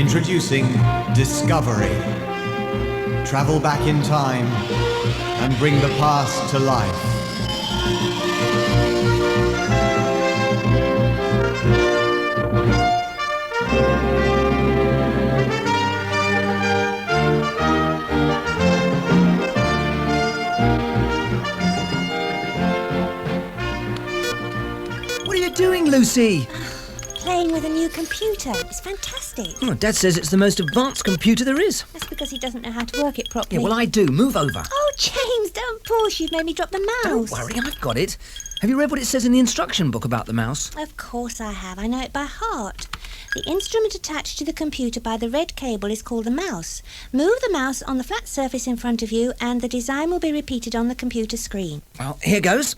Introducing Discovery. Travel back in time and bring the past to life. What are you doing, Lucy? Playing with a new computer. It's fantastic. Oh, Dad says it's the most advanced computer there is. That's because he doesn't know how to work it properly. Yeah, well, I do. Move over. Oh, James, don't push. You've made me drop the mouse. Don't worry, I've got it. Have you read what it says in the instruction book about the mouse? Of course I have. I know it by heart. The instrument attached to the computer by the red cable is called the mouse. Move the mouse on the flat surface in front of you and the design will be repeated on the computer screen. Well, here goes.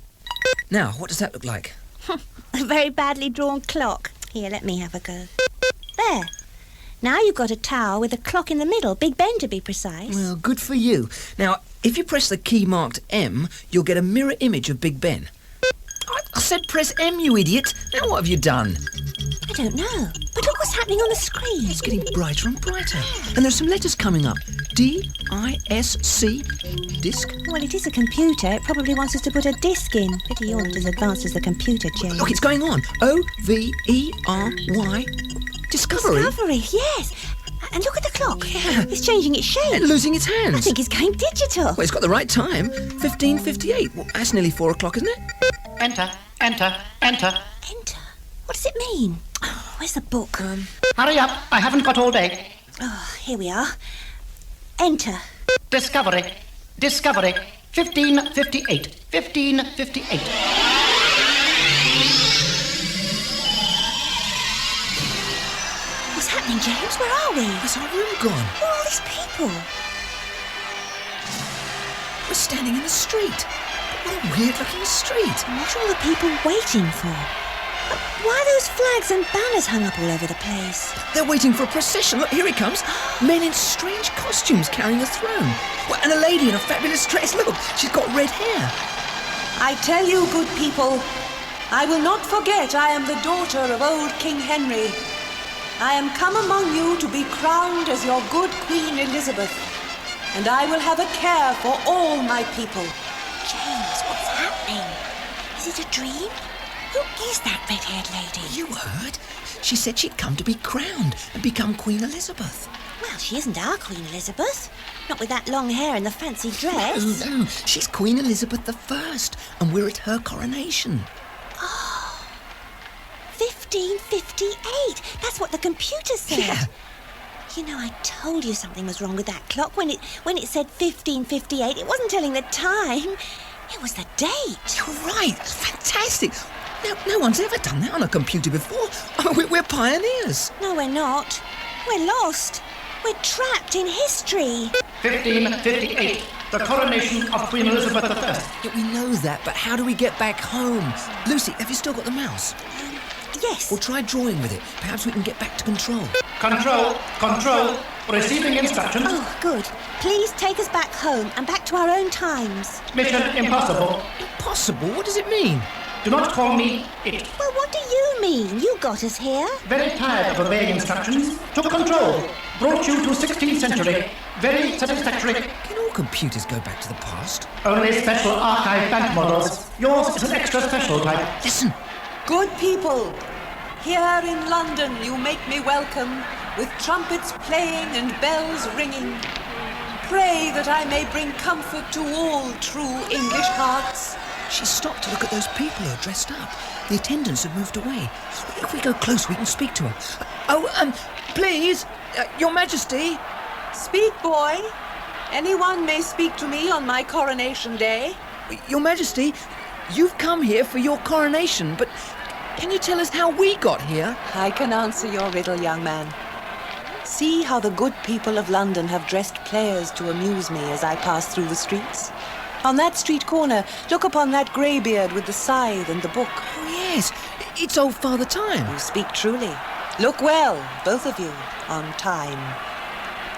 Now, what does that look like? A very badly drawn clock. Here, let me have a go. There. Now you've got a tower with a clock in the middle, Big Ben to be precise. Well, good for you. Now, if you press the key marked M, you'll get a mirror image of Big Ben. I said press M, you idiot. Now what have you done? I don't know. But look what's happening on the screen. It's getting brighter and brighter. And there's some letters coming up. D-I-S-C. Disc. Well, it is a computer. It probably wants us to put a disc in. Pity you're not as advanced as the computer, James. Look, it's going on. O-V-E-R-Y. Discovery. Discovery, yes. And look at the clock. Yeah. It's changing its shape. And losing its hands. I think it's going digital. Well, it's got the right time. 15:58. Well, that's nearly 4 o'clock, isn't it? Enter, enter, enter. Enter? What does it mean? Oh, where's the book? Hurry up, I haven't got all day. Oh, here we are. Enter. Discovery, discovery, 1558, 1558. What's happening, James? Where are we? Where's our room gone? Who are all these people? We're standing in the street. What a weird-looking street. And what are all the people waiting for? Why are those flags and banners hung up all over the place? They're waiting for a procession. Look, here it comes. Men in strange costumes carrying a throne. Well, and a lady in a fabulous dress. Look, she's got red hair. I tell you, good people, I will not forget I am the daughter of old King Henry. I am come among you to be crowned as your good Queen Elizabeth, and I will have a care for all my people. James, what's happening? Is it a dream? Who is that red-haired lady? You heard? She said she'd come to be crowned and become Queen Elizabeth. Well, she isn't our Queen Elizabeth. Not with that long hair and the fancy dress. No, she's Queen Elizabeth I, and we're at her coronation. 1558. That's what the computer said. Yeah. You know, I told you something was wrong with that clock. When it said 1558, it wasn't telling the time. It was the date. You're right. That's fantastic. No one's ever done that on a computer before. Oh, we're pioneers. No, we're not. We're lost. We're trapped in history. 1558, the coronation of Queen Elizabeth I. Yeah, we know that, but how do we get back home? Lucy, have you still got the mouse? Yes. Well, try drawing with it. Perhaps we can get back to control. Control, receiving instructions. Oh, good. Please take us back home and back to our own times. Mission impossible. Impossible? What does it mean? Do not call me it. Well, what do you mean? You got us here. Very tired of obeying instructions. Took control. Brought you to 16th century. Very satisfactory. Can all computers go back to the past? Only special archive bank models. Yours is an extra special type. Listen. Good people, here in London you make me welcome, with trumpets playing and bells ringing. Pray that I may bring comfort to all true English hearts. She stopped to look at those people who are dressed up. The attendants have moved away. If we go close, we can speak to her. Please, Your Majesty. Speak, boy. Anyone may speak to me on my coronation day. Your Majesty, you've come here for your coronation, but can you tell us how we got here? I can answer your riddle, young man. See how the good people of London have dressed players to amuse me as I pass through the streets. On that street corner, look upon that greybeard with the scythe and the book. Oh, yes. It's old Father Time. You speak truly. Look well, both of you, on time.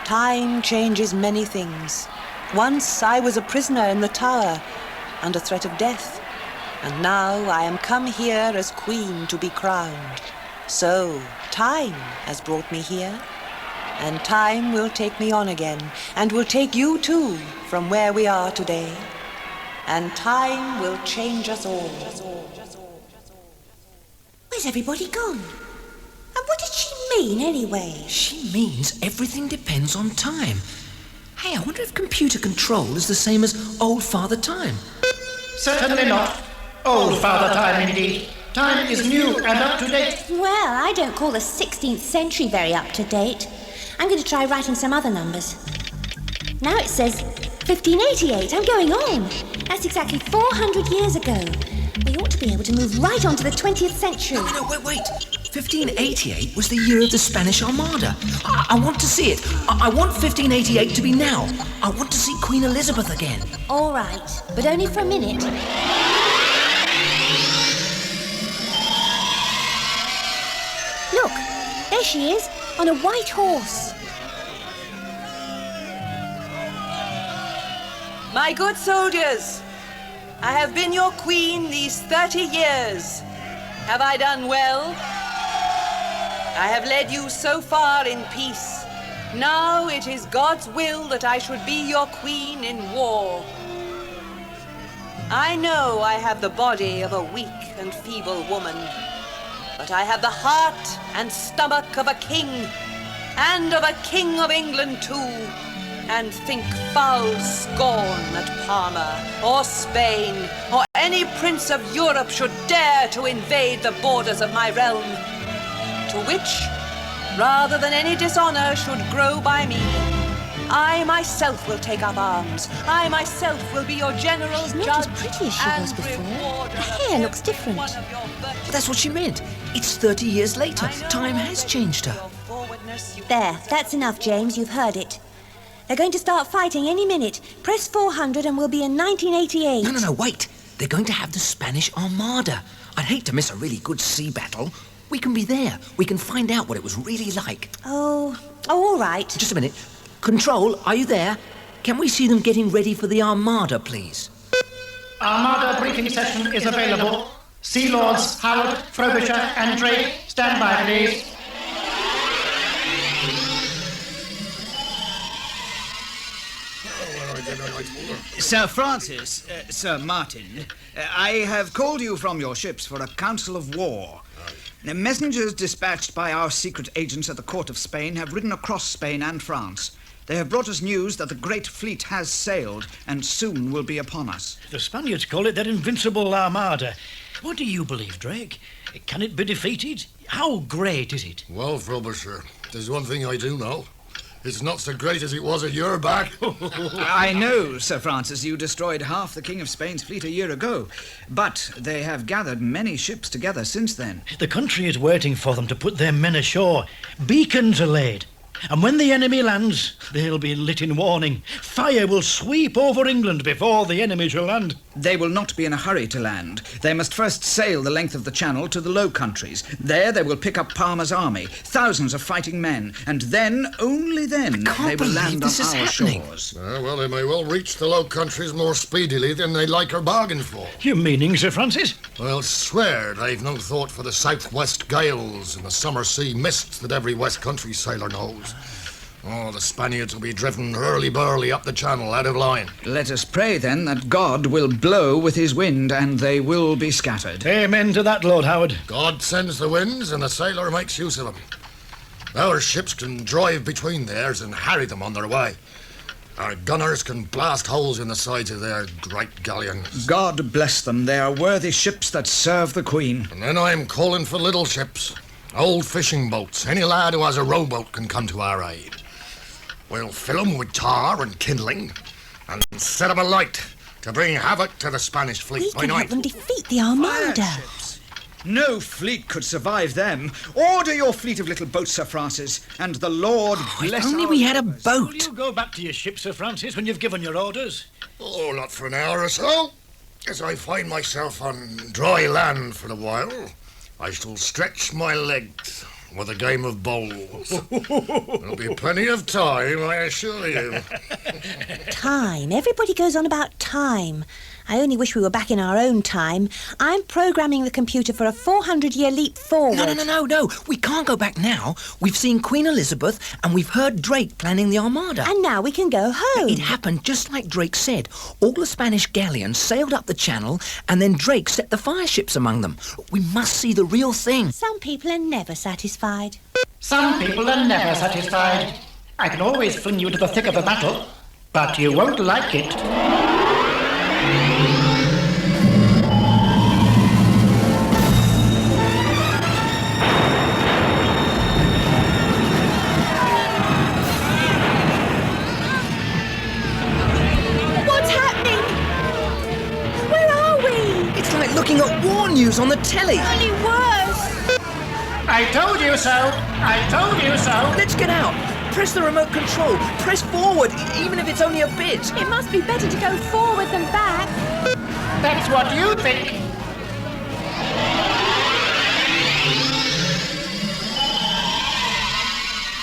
Time changes many things. Once I was a prisoner in the tower, under threat of death. And now I am come here as queen to be crowned. So, time has brought me here. And time will take me on again, and will take you too from where we are today. And time will change us all. Where's everybody gone? And what did she mean, anyway? She means everything depends on time. Hey, I wonder if computer control is the same as old Father Time. Certainly not. Old Father Time, indeed. Time is new and up to date. Well, I don't call the 16th century very up to date. I'm going to try writing some other numbers. Now it says 1588. I'm going on. That's exactly 400 years ago. We ought to be able to move right on to the 20th century. No, wait. 1588 was the year of the Spanish Armada. I want to see it. I want 1588 to be now. I want to see Queen Elizabeth again. All right, but only for a minute. Look, there she is, on a white horse. My good soldiers, I have been your queen these 30 years. Have I done well? I have led you so far in peace. Now it is God's will that I should be your queen in war. I know I have the body of a weak and feeble woman, but I have the heart and stomach of a king, and of a king of England too, and think foul scorn that Parma, or Spain, or any prince of Europe should dare to invade the borders of my realm, to which, rather than any dishonor should grow by me, I myself will take up arms. I myself will be your general She's not judge as pretty as she was and before. rewarder Her of hair looks every different. one of your virtues. But that's what she meant. It's 30 years later. I know Time I has will changed your her. forwardness, you There, that's enough, James. You've heard it. They're going to start fighting any minute. Press 400 and we'll be in 1988. No, wait. They're going to have the Spanish Armada. I'd hate to miss a really good sea battle. We can be there. We can find out what it was really like. Oh, all right. Just a minute. Control, are you there? Can we see them getting ready for the Armada, please? Armada briefing session is available. Sea Lords Howard, Frobisher, and Drake, stand by, please. Sir Francis, Sir Martin, I have called you from your ships for a council of war. Messengers dispatched by our secret agents at the court of Spain have ridden across Spain and France. They have brought us news that the great fleet has sailed and soon will be upon us. The Spaniards call it their invincible armada. What do you believe, Drake? Can it be defeated? How great is it? Well, Frobisher, there's one thing I do know. It's not so great as it was a year back. I know, Sir Francis, you destroyed half the King of Spain's fleet a year ago, but they have gathered many ships together since then. The country is waiting for them to put their men ashore. Beacons are laid. And when the enemy lands, they'll be lit in warning. Fire will sweep over England before the enemy shall land. They will not be in a hurry to land. They must first sail the length of the channel to the Low Countries. There they will pick up Parma's army, thousands of fighting men, and then, only then, they will land on this is our happening. shores. Well, they may well reach the Low Countries more speedily than they like or bargain for. Your meaning, Sir Francis? I'll swear they've no thought for the southwest gales and the summer sea mists that every West Country sailor knows. Oh, the Spaniards will be driven hurly-burly up the channel out of line. Let us pray, then, that God will blow with his wind and they will be scattered. Amen to that, Lord Howard. God sends the winds and the sailor makes use of them. Our ships can drive between theirs and harry them on their way. Our gunners can blast holes in the sides of their great galleons. God bless them. They are worthy ships that serve the Queen. And then I'm calling for little ships, old fishing boats. Any lad who has a rowboat can come to our aid. We'll fill 'em with tar and kindling and set 'em alight to bring havoc to the Spanish fleet We by can help night. them defeat the Armada. Fireships. No fleet could survive them. Order your fleet of little boats, Sir Francis, and the Lord bless If only our we had a cause. Will boat. you go back to your ship, Sir Francis, when you've given your orders? Oh, not for an hour or so. As I find myself on dry land for a while, I shall stretch my legs with a game of bowls. There'll be plenty of time, I assure you. Time. Everybody goes on about time. I only wish we were back in our own time. I'm programming the computer for a 400-year leap forward. No. We can't go back now. We've seen Queen Elizabeth and we've heard Drake planning the Armada. And now we can go home. It happened just like Drake said. All the Spanish galleons sailed up the channel and then Drake set the fireships among them. We must see the real thing. Some people are never satisfied. Some people are never satisfied. I can always fling you into the thick of the battle, but you won't like it. What's happening? Where are we? It's like looking at war news on the telly. Only worse. I told you so. I told you so. Let's get out. Press the remote control. Press forward, even if it's only a bit. It must be better to go forward than back. That's what you think.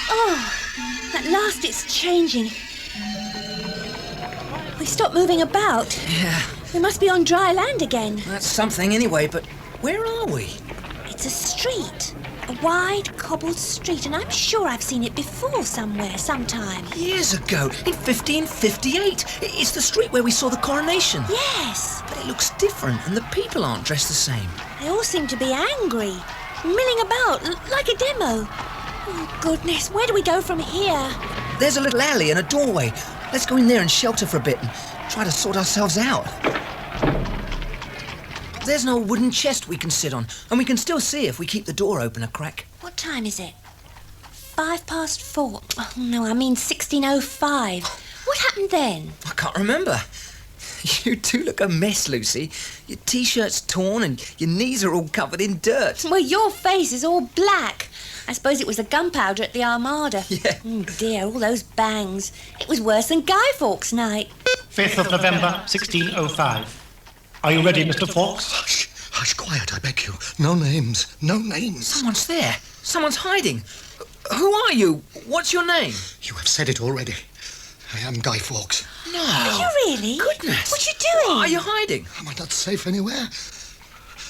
Oh, at last it's changing. We stopped moving about. Yeah, We must be on dry land again. that's something anyway, but where are we? It's a street. A wide, cobbled street, and I'm sure I've seen it before somewhere, sometime. Years ago, in 1558. It's the street where we saw the coronation. Yes. But it looks different, and the people aren't dressed the same. They all seem to be angry, milling about, like a demo. Oh, goodness, where do we go from here? There's a little alley and a doorway. Let's go in there and shelter for a bit and try to sort ourselves out. There's an old wooden chest we can sit on, and we can still see if we keep the door open a crack. What time is it? 4:05. Oh, no, I mean 16:05. What happened then? I can't remember. You do look a mess, Lucy. Your T-shirt's torn and your knees are all covered in dirt. Well, your face is all black. I suppose it was the gunpowder at the Armada. Yeah. Oh, dear, all those bangs. It was worse than Guy Fawkes' night. 5th of November, 1605. Are you ready, Mr. Fawkes? Hush, quiet, I beg you. No names. Someone's there. Someone's hiding. Who are you? What's your name? You have said it already. I am Guy Fawkes. No. Are you really? Goodness. What are you doing? Are you hiding? Am I not safe anywhere?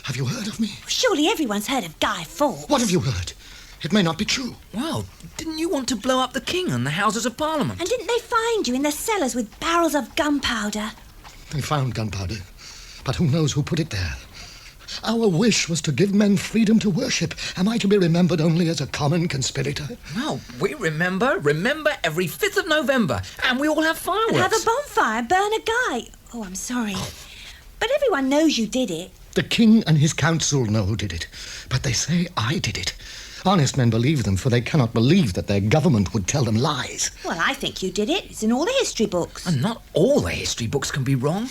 Have you heard of me? Surely everyone's heard of Guy Fawkes. What have you heard? It may not be true. Well, didn't you want to blow up the king and the Houses of Parliament? And didn't they find you in the cellars with barrels of gunpowder? They found gunpowder, but who knows who put it there? Our wish was to give men freedom to worship. Am I to be remembered only as a common conspirator? Well, we remember every 5th of November, and we all have fireworks. And have a bonfire, burn a guy. Oh, I'm sorry. But everyone knows you did it. The king and his council know who did it, but they say I did it. Honest men believe them, for they cannot believe that their government would tell them lies. Well, I think you did it. It's in all the history books. And not all the history books can be wrong.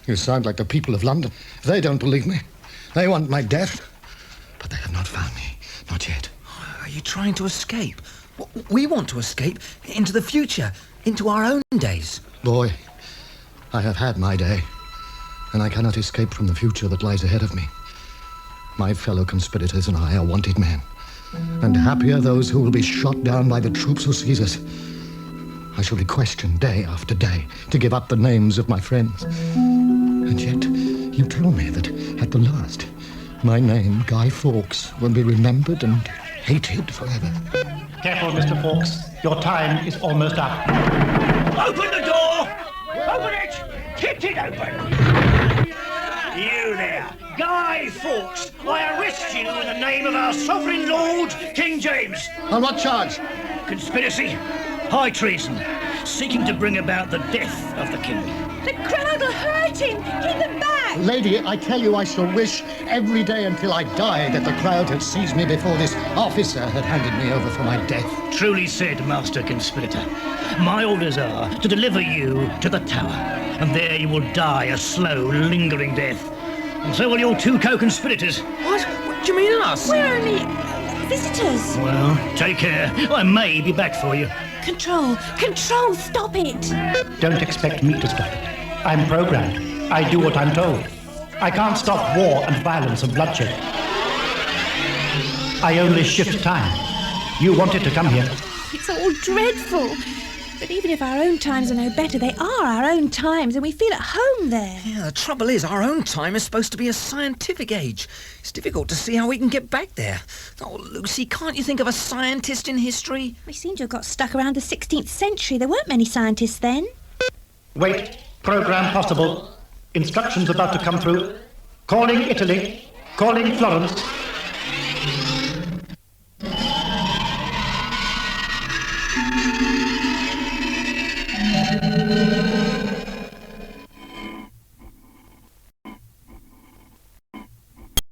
You sound like the people of London. They don't believe me. They want my death, but they have not found me. Not yet. Are you trying to escape? We want to escape into the future, into our own days. Boy, I have had my day, and I cannot escape from the future that lies ahead of me. My fellow conspirators and I are wanted men, and happy are those who will be shot down by the troops who seize us. I shall be questioned day after day to give up the names of my friends. And yet, you tell me that at the last, my name, Guy Fawkes, will be remembered and hated forever. Careful, Mr. Fawkes. Your time is almost up. Open the door! Open it! Kick it open! You there, Guy Fawkes, I arrest you in the name of our sovereign lord, King James. On what charge? Conspiracy, high treason, seeking to bring about the death of the king. The crowd will hurt him. Keep them back. Lady, I tell you I shall wish every day until I die that the crowd had seized me before this officer had handed me over for my death. Truly said, Master Conspirator. My orders are to deliver you to the tower, and there you will die a slow, lingering death. And so will your two co-conspirators. What? What do you mean us? We're only visitors. Well, take care. I may be back for you. Control, stop it. Don't expect me to stop it. I'm programmed. I do what I'm told. I can't stop war and violence and bloodshed. I only shift time. You wanted to come here. It's all dreadful. But even if our own times are no better, they are our own times and we feel at home there. Yeah, the trouble is, our own time is supposed to be a scientific age. It's difficult to see how we can get back there. Oh, Lucy, can't you think of a scientist in history? We seem to have got stuck around the 16th century. There weren't many scientists then. Wait. Program possible. Instructions about to come through. Calling Italy. Calling Florence.